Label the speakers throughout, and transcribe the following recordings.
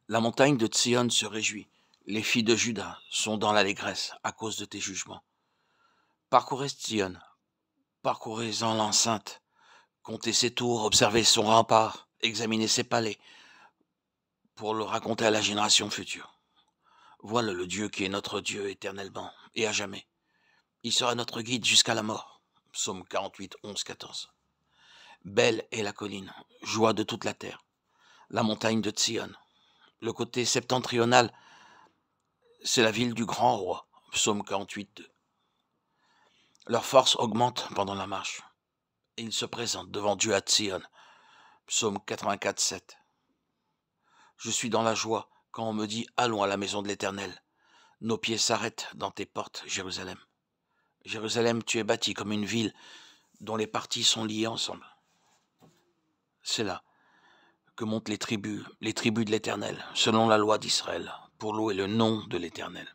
Speaker 1: La montagne de Sion se réjouit. Les filles de Juda sont dans l'allégresse à cause de tes jugements. Parcourez Sion, parcourez-en l'enceinte, comptez ses tours, observez son rempart, examinez ses palais, pour le raconter à la génération future. Voilà le Dieu qui est notre Dieu éternellement et à jamais. Il sera notre guide jusqu'à la mort. Psaume 48, 11, 14. Belle est la colline, joie de toute la terre, la montagne de Sion. Le côté septentrional, c'est la ville du grand roi. Psaume 48, 2. Leur force augmente pendant la marche, et ils se présentent devant Dieu à Sion. Psaume 84, 7. Je suis dans la joie quand on me dit « Allons à la maison de l'Éternel ». Nos pieds s'arrêtent dans tes portes, Jérusalem. Jérusalem, tu es bâtie comme une ville dont les parties sont liées ensemble. C'est là que montent les tribus de l'Éternel, selon la loi d'Israël, pour louer le nom de l'Éternel.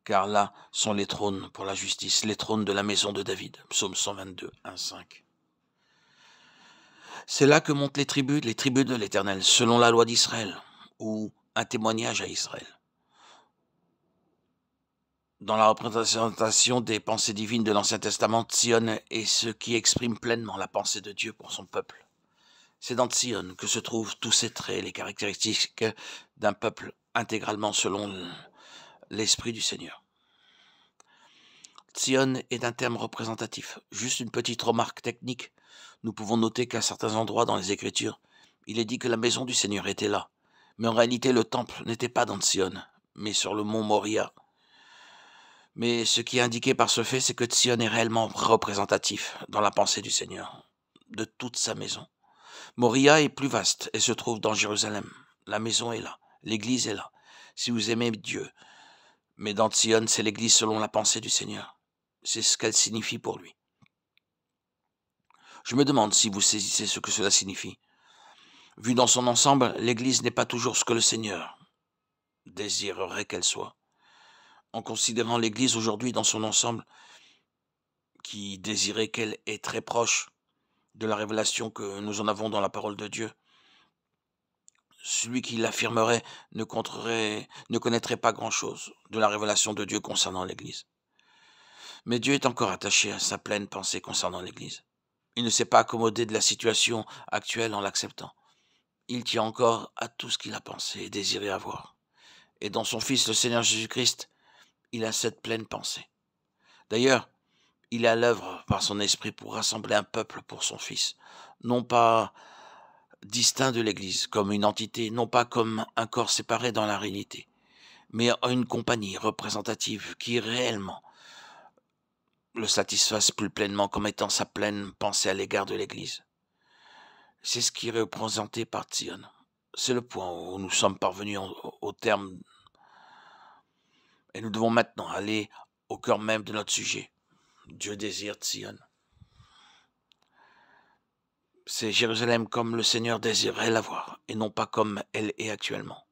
Speaker 1: Car là sont les trônes pour la justice, les trônes de la maison de David. Psaume 122, 1, 5. C'est là que montent les tribus de l'Éternel, selon la loi d'Israël, ou un témoignage à Israël. Dans la représentation des pensées divines de l'Ancien Testament, Sion est ce qui exprime pleinement la pensée de Dieu pour son peuple. C'est dans Sion que se trouvent tous ces traits, les caractéristiques d'un peuple intégralement selon l'Esprit du Seigneur. Sion est un terme représentatif. Juste une petite remarque technique. Nous pouvons noter qu'à certains endroits dans les Écritures, il est dit que la maison du Seigneur était là. Mais en réalité, le temple n'était pas dans Sion, mais sur le mont Moria. Mais ce qui est indiqué par ce fait, c'est que Sion est réellement représentatif dans la pensée du Seigneur, de toute sa maison. Moria est plus vaste et se trouve dans Jérusalem. La maison est là, l'église est là. Si vous aimez Dieu, mais dans Sion, c'est l'église selon la pensée du Seigneur. C'est ce qu'elle signifie pour lui. Je me demande si vous saisissez ce que cela signifie. Vu dans son ensemble, l'église n'est pas toujours ce que le Seigneur désirerait qu'elle soit. En considérant l'église aujourd'hui dans son ensemble, qui désirait qu'elle est très proche de la révélation que nous en avons dans la parole de Dieu, celui qui l'affirmerait ne connaîtrait pas grand-chose de la révélation de Dieu concernant l'Église. Mais Dieu est encore attaché à sa pleine pensée concernant l'Église. Il ne s'est pas accommodé de la situation actuelle en l'acceptant. Il tient encore à tout ce qu'il a pensé et désiré avoir. Et dans son Fils, le Seigneur Jésus-Christ, il a cette pleine pensée. D'ailleurs, il est à l'œuvre par son esprit pour rassembler un peuple pour son Fils, non pas distinct de l'Église, comme une entité, non pas comme un corps séparé dans la réalité, mais une compagnie représentative qui réellement le satisfasse plus pleinement comme étant sa pleine pensée à l'égard de l'Église. C'est ce qui est représenté par Sion. C'est le point où nous sommes parvenus au terme et nous devons maintenant aller au cœur même de notre sujet. Dieu désire Sion. C'est Jérusalem comme le Seigneur désirait la voir et non pas comme elle est actuellement.